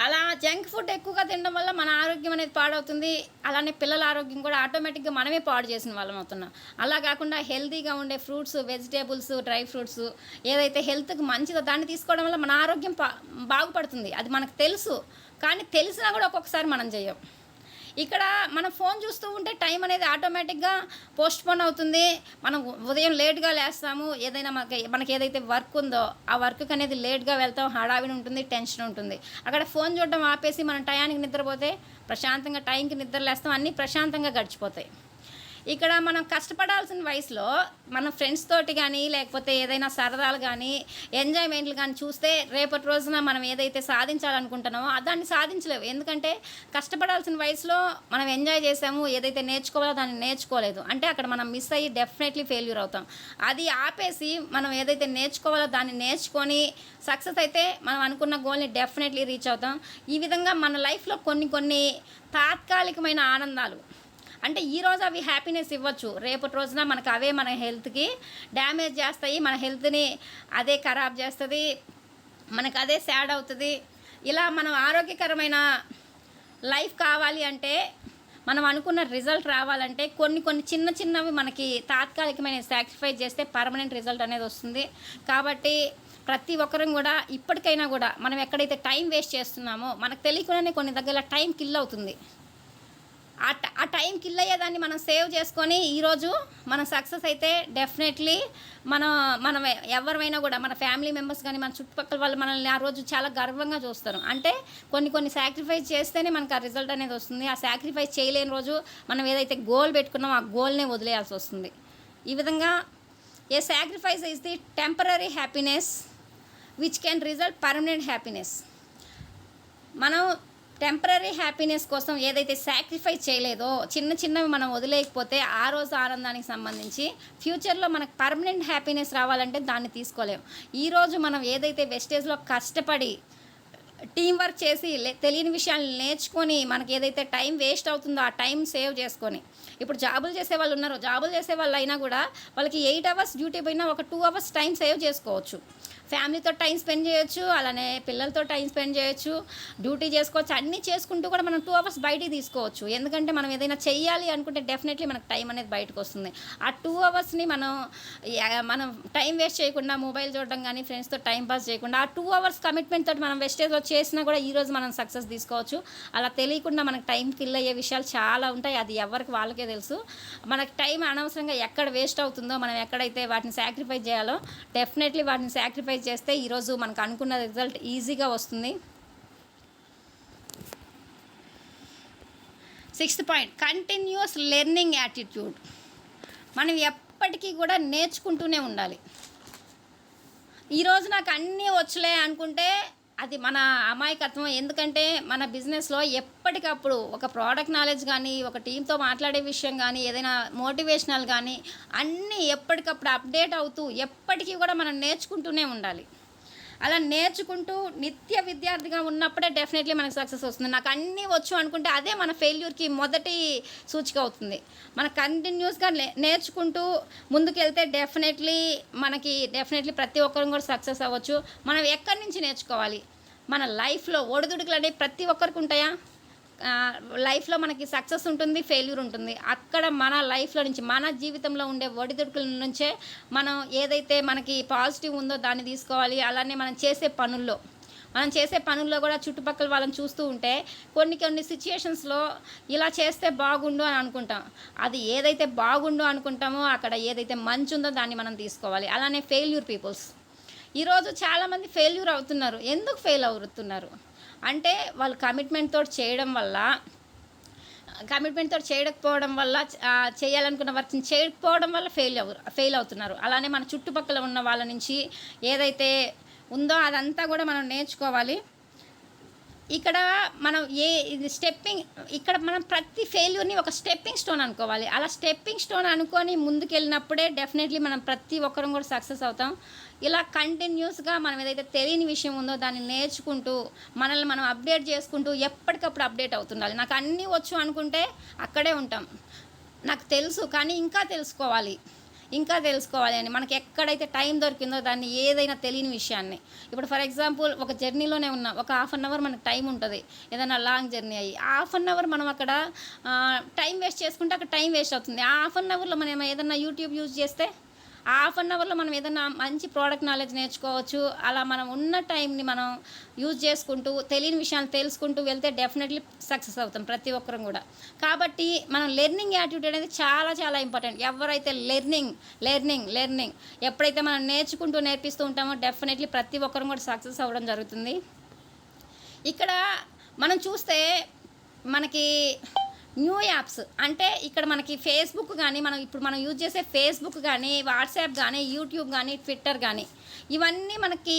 అలా జంక్ ఫుడ్ ఎక్కువగా తినడం వల్ల మన ఆరోగ్యం అనేది పాడవుతుంది. అలానే పిల్లల ఆరోగ్యం కూడా ఆటోమేటిక్గా మనమే పాడు చేసిన వాళ్ళం అవుతున్నాం. అలా కాకుండా హెల్తీగా ఉండే ఫ్రూట్స్, వెజిటేబుల్స్, డ్రై ఫ్రూట్స్ ఏదైతే హెల్త్కి మంచిదో దాన్ని తీసుకోవడం వల్ల మన ఆరోగ్యం బాగుపడుతుంది. అది మనకు తెలుసు, కానీ తెలిసినా కూడా ఒక్కొక్కసారి మనం చేయం. ఇక్కడ మనం ఫోన్ చూస్తూ ఉంటే టైం అనేది ఆటోమేటిక్గా పోస్ట్పోన్ అవుతుంది. మనం ఉదయం లేట్గా లేస్తాము. ఏదైనా మనకి ఏదైతే వర్క్ ఉందో ఆ వర్క్కి అనేది లేట్గా వెళ్తాం. హడావిడి ఉంటుంది, టెన్షన్ ఉంటుంది. అక్కడ ఫోన్ చూడడం ఆపేసి మనం టయానికి నిద్రపోతే ప్రశాంతంగా టైంకి నిద్ర లేస్తాం, అన్నీ ప్రశాంతంగా గడిచిపోతాయి. ఇక్కడ మనం కష్టపడాల్సిన వయసులో మన ఫ్రెండ్స్ తోటి కానీ, లేకపోతే ఏదైనా సరదాలు కానీ, ఎంజాయ్మెంట్లు కానీ చూస్తే రేపటి రోజున మనం ఏదైతే సాధించాలనుకుంటున్నామో దాన్ని సాధించలేవు. ఎందుకంటే కష్టపడాల్సిన వయసులో మనం ఎంజాయ్ చేసాము, ఏదైతే నేర్చుకోవాలో దాన్ని నేర్చుకోలేదు అంటే అక్కడ మనం మిస్ అయ్యి డెఫినెట్లీ ఫెయిల్యూర్ అవుతాం. అది ఆపేసి మనం ఏదైతే నేర్చుకోవాలో దాన్ని నేర్చుకొని సక్సెస్ అయితే మనం అనుకున్న గోల్ని డెఫినెట్లీ రీచ్ అవుతాం. ఈ విధంగా మన లైఫ్లో కొన్ని తాత్కాలికమైన ఆనందాలు అంటే ఈరోజు అవి హ్యాపీనెస్ ఇవ్వచ్చు, రేపటి రోజున మనకు అవే మన హెల్త్కి డ్యామేజ్ చేస్తాయి, మన హెల్త్ని అదే ఖరాబ్ చేస్తుంది, మనకు అదే సాడ్ అవుతుంది. ఇలా మనం ఆరోగ్యకరమైన లైఫ్ కావాలి అంటే, మనం అనుకున్న రిజల్ట్ రావాలంటే కొన్ని చిన్నవి మనకి తాత్కాలికమైన సాక్రిఫైస్ చేస్తే పర్మనెంట్ రిజల్ట్ అనేది వస్తుంది. కాబట్టి ప్రతి ఒక్కరం కూడా ఇప్పటికైనా కూడా మనం ఎక్కడైతే టైం వేస్ట్ చేస్తున్నామో మనకు తెలియకుండానే కొన్ని దగ్గర టైం కిల్ అవుతుంది. ఆ టైం కిల్ అయ్యేదాన్ని మనం సేవ్ చేసుకొని ఈరోజు మనం సక్సెస్ అయితే డెఫినెట్లీ మనం ఎవరైనా కూడా మన ఫ్యామిలీ మెంబర్స్ కానీ మన చుట్టుపక్కల వాళ్ళు మనల్ని ఆ రోజు చాలా గర్వంగా చూస్తారు. అంటే కొన్ని సాక్రిఫైస్ చేస్తేనే మనకు ఆ రిజల్ట్ అనేది వస్తుంది. ఆ సాక్రిఫైస్ చేయలేని రోజు మనం ఏదైతే గోల్ పెట్టుకున్నామో ఆ గోల్నే వదిలేయాల్సి వస్తుంది. ఈ విధంగా ఏ sacrifice is the temporary happiness which can result permanent happiness. మనం టెంపరరీ హ్యాపీనెస్ కోసం ఏదైతే సాక్రిఫైస్ చేయలేదో చిన్నవి మనం వదిలేయకపోతే ఆ రోజు ఆనందానికి సంబంధించి ఫ్యూచర్లో మనకు పర్మనెంట్ హ్యాపీనెస్ రావాలంటే దాన్ని తీసుకోలేము. ఈరోజు మనం ఏదైతే వెస్టేజ్లో కష్టపడి టీం వర్క్ చేసి తెలియని విషయాలు నేర్చుకొని మనకి ఏదైతే టైం వేస్ట్ అవుతుందో ఆ టైం సేవ్ చేసుకొని, ఇప్పుడు జాబులు చేసే వాళ్ళు ఉన్నారు, జాబులు చేసే వాళ్ళు అయినా కూడా వాళ్ళకి 8 అవర్స్ డ్యూటీ పోయినా ఒక 2 అవర్స్ టైం సేవ్ చేసుకోవచ్చు. ఫ్యామిలీతో టైం స్పెండ్ చేయొచ్చు, అలానే పిల్లలతో టైం స్పెండ్ చేయొచ్చు, డ్యూటీ చేసుకోవచ్చు, అన్నీ చేసుకుంటూ కూడా మనం 2 అవర్స్ బయటికి తీసుకోవచ్చు. ఎందుకంటే మనం ఏదైనా చెయ్యాలి అనుకుంటే డెఫినెట్లీ మనకు టైం అనేది బయటకు వస్తుంది. ఆ 2 అవర్స్ని మనం టైం వేస్ట్ చేయకుండా మొబైల్ చూడడం కానీ, ఫ్రెండ్స్తో టైం పాస్ చేయకుండా ఆ 2 అవర్స్ కమిట్మెంట్ తోటి మనం వెస్టేజ్లో చేసినా కూడా ఈరోజు మనం సక్సెస్ తీసుకోవచ్చు. అలా తెలియకుండా మనకు టైం కిల్ అయ్యే విషయాలు చాలా ఉంటాయి. అది ఎవరికి వాళ్ళకే తెలుసు. మనకు టైం అనవసరంగా ఎక్కడ వేస్ట్ అవుతుందో, మనం ఎక్కడైతే వాటిని సాక్రిఫైస్ చేయాలో డెఫినెట్లీ వాటిని సాక్రిఫైస్ చేస్తే ఈరోజు మనకు అనుకున్న రిజల్ట్ ఈజీగా వస్తుంది. 6th point, continuous learning attitude. మనం ఎప్పటికీ కూడా నేర్చుకుంటూనే ఉండాలి. ఈరోజు నాకు అన్నీ వచ్చలే అనుకుంటే అది మన అమాయకత్వం. ఎందుకంటే మన బిజినెస్లో ఎప్పటికప్పుడు ఒక ప్రోడక్ట్ నాలెడ్జ్ కానీ, ఒక టీంతో మాట్లాడే విషయం కానీ, ఏదైనా మోటివేషనల్ కానీ అన్నీ ఎప్పటికప్పుడు అప్డేట్ అవుతూ ఎప్పటికీ కూడా మనం నేర్చుకుంటూనే ఉండాలి. అలా నేర్చుకుంటూ నిత్య విద్యార్థిగా ఉన్నప్పుడే డెఫినెట్లీ మనకు సక్సెస్ వస్తుంది. నాకు అన్నీ వచ్చు అనుకుంటే అదే మన ఫెయిల్యూర్కి మొదటి సూచిక అవుతుంది. మన కంటిన్యూస్గా నేర్చుకుంటూ ముందుకెళ్తే డెఫినెట్లీ ప్రతి ఒక్కరు కూడా సక్సెస్ అవ్వచ్చు. మనం ఎక్కడి నుంచి నేర్చుకోవాలి? మన లైఫ్లో ఒడిదుడుకులు అనేవి ప్రతి ఒక్కరికి ఉంటాయా? లైఫ్లో మనకి సక్సెస్ ఉంటుంది, ఫెయిల్యూర్ ఉంటుంది. అక్కడ మన లైఫ్లో నుంచి, మన జీవితంలో ఉండే ఒడిదుడుకుల నుంచే మనం ఏదైతే మనకి పాజిటివ్ ఉందో దాన్ని తీసుకోవాలి. అలానే మనం చేసే పనుల్లో కూడా చుట్టుపక్కల వాళ్ళని చూస్తూ ఉంటే కొన్ని సిచ్యుయేషన్స్‌లో ఇలా చేస్తే బాగుండు అని అనుకుంటాం. అది ఏదైతే బాగుండు అనుకుంటామో అక్కడ ఏదైతే మంచుందో దాన్ని మనం తీసుకోవాలి. అలానే ఫెయిల్యూర్ పీపుల్స్. ఈరోజు చాలామంది ఫెయిల్యూర్ అవుతున్నారు. ఎందుకు ఫెయిల్ అవుతున్నారు అంటే వాళ్ళు కమిట్మెంట్‌తో చేయకపోవడం వల్ల, చేయాలనుకున్న వర్క్‌ని చేయకపోవడం వల్ల ఫెయిల్ అవుతున్నారు. అలానే మన చుట్టుపక్కల ఉన్న వాళ్ళ నుంచి ఏదైతే ఉందో అదంతా కూడా మనం నేర్చుకోవాలి. ఇక్కడ మనం ఇక్కడ మనం ప్రతి ఫెయిల్యూర్‌ని ఒక స్టెప్పింగ్ స్టోన్ అనుకోవాలి. అలా స్టెప్పింగ్ స్టోన్ అనుకోని ముందుకెళ్ళినప్పుడే డెఫినెట్‌లీ మనం ప్రతి ఒక్కరం కూడా సక్సెస్ అవుతాం. ఇలా కంటిన్యూస్‌గా మనం ఏదైతే తెలియని విషయం ఉందో దాన్ని నేర్చుకుంటూ, మనల్ని మనం అప్డేట్ చేసుకుంటూ ఎప్పటికప్పుడు అప్డేట్ అవుతుండాలి. నాకు అన్నీ వచ్చు అనుకుంటే అక్కడే ఉంటాం. నాకు తెలుసు కానీ ఇంకా తెలుసుకోవాలి అని మనకి ఎక్కడైతే టైం దొరికిందో దాన్ని ఏదైనా తెలియని విషయాన్ని, ఇప్పుడు ఫర్ ఎగ్జాంపుల్ ఒక జర్నీలోనే ఉన్నాం, ఒక హాఫ్ అన్ అవర్ మనకు టైం ఉంటుంది, ఏదైనా లాంగ్ జర్నీ అయ్యి హాఫ్ అన్ అవర్ మనం అక్కడ టైం వేస్ట్ చేసుకుంటే అక్కడ టైం వేస్ట్ అవుతుంది. ఆ హాఫ్ అన్ అవర్లో మనం ఏదైనా యూట్యూబ్ యూజ్ చేస్తే ఆ హాఫ్ అన్ అవర్లో మనం ఏదైనా మంచి ప్రోడక్ట్ నాలెడ్జ్ నేర్చుకోవచ్చు. అలా మనం ఉన్న టైంని మనం యూజ్ చేసుకుంటూ తెలియని విషయాలు తెలుసుకుంటూ వెళ్తే డెఫినెట్లీ సక్సెస్ అవుతాం ప్రతి ఒక్కరం కూడా. కాబట్టి మనం లెర్నింగ్ యాటిట్యూడ్ అనేది చాలా చాలా ఇంపార్టెంట్. ఎవరైతే లెర్నింగ్ ఎప్పుడైతే మనం నేర్పిస్తూ ఉంటామో డెఫినెట్లీ ప్రతి ఒక్కరం కూడా సక్సెస్ అవ్వడం జరుగుతుంది. ఇక్కడ మనం చూస్తే మనకి న్యూ యాప్స్ అంటే ఇక్కడ మనకి ఫేస్బుక్ కానీ, మనం యూజ్ చేసే ఫేస్బుక్ కానీ, వాట్సాప్ కానీ, యూట్యూబ్ కానీ, ట్విట్టర్ కానీ, ఇవన్నీ మనకి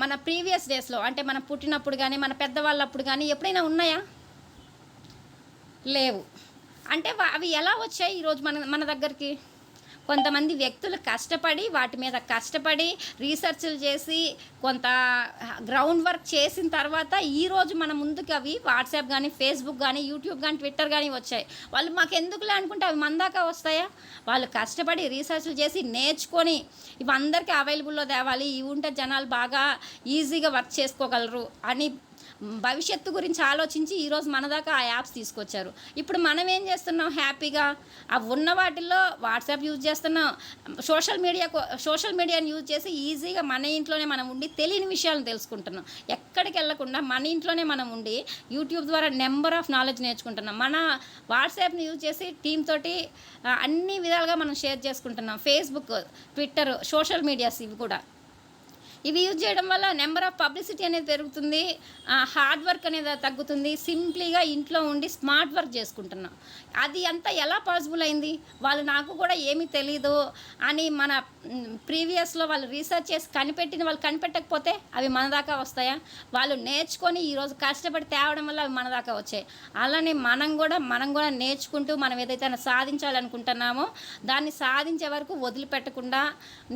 మన ప్రీవియస్ డేస్లో అంటే మనం పుట్టినప్పుడు కానీ, మన పెద్దవాళ్ళప్పుడు కానీ ఎప్పుడైనా ఉన్నాయా? లేవు. అంటే అవి ఎలా వచ్చాయి ఈరోజు మన దగ్గరికి? కొంతమంది వ్యక్తులు వాటి మీద కష్టపడి రీసెర్చ్లు చేసి కొంత గ్రౌండ్ వర్క్ చేసిన తర్వాత ఈరోజు మన ముందుకు అవి వాట్సాప్ కానీ, ఫేస్బుక్ కానీ, యూట్యూబ్ కానీ, ట్విట్టర్ కానీ వచ్చాయి. వాళ్ళు మాకెందుకులే అనుకుంటే అవి మన దాకా వస్తాయా? వాళ్ళు కష్టపడి రీసెర్చ్లు చేసి నేర్చుకొని ఇవి అందరికీ అవైలబుల్లో తేవాలి, ఇవి ఉంటే జనాలు బాగా ఈజీగా వర్క్ చేసుకోగలరు అని భవిష్యత్తు గురించి ఆలోచించి ఈరోజు మన దాకా ఆ యాప్స్ తీసుకొచ్చారు. ఇప్పుడు మనం ఏం చేస్తున్నాం? హ్యాపీగా అవి ఉన్న వాటిల్లో వాట్సాప్ యూజ్ చేస్తున్నాం, సోషల్ మీడియాని యూజ్ చేసి ఈజీగా మన ఇంట్లోనే మనం ఉండి తెలియని విషయాలను తెలుసుకుంటున్నాం. ఎక్కడికి వెళ్ళకుండా మన ఇంట్లోనే మనం ఉండి యూట్యూబ్ ద్వారా నెంబర్ ఆఫ్ నాలెడ్జ్ నేర్చుకుంటున్నాం. మన వాట్సాప్ని యూజ్ చేసి టీమ్ తోటి అన్ని విధాలుగా మనం షేర్ చేసుకుంటున్నాం. ఫేస్బుక్, ట్విట్టర్, సోషల్ మీడియాస్ ఇవి యూజ్ చేయడం వల్ల నెంబర్ ఆఫ్ పబ్లిసిటీ అనేది పెరుగుతుంది, హార్డ్ వర్క్ అనేది తగ్గుతుంది. సింప్లీగా ఇంట్లో ఉండి స్మార్ట్ వర్క్ చేసుకుంటున్నాం. అది అంతా ఎలా పాసిబుల్ అయింది? నాకు కూడా ఏమీ తెలీదు అని మన ప్రీవియస్లో వాళ్ళు రీసెర్చ్ చేసి వాళ్ళు కనిపెట్టకపోతే అవి మన దాకా వస్తాయా? వాళ్ళు నేర్చుకొని ఈరోజు కష్టపడి తేవడం వల్ల అవి మన దాకా వచ్చాయి. అలానే మనం కూడా నేర్చుకుంటూ మనం ఏదైతే సాధించాలనుకుంటున్నామో దాన్ని సాధించే వరకు వదిలిపెట్టకుండా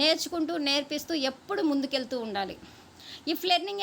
నేర్చుకుంటూ నేర్పిస్తూ ఎప్పుడు ముందుకెళ్తూ ఉండాలి. If learning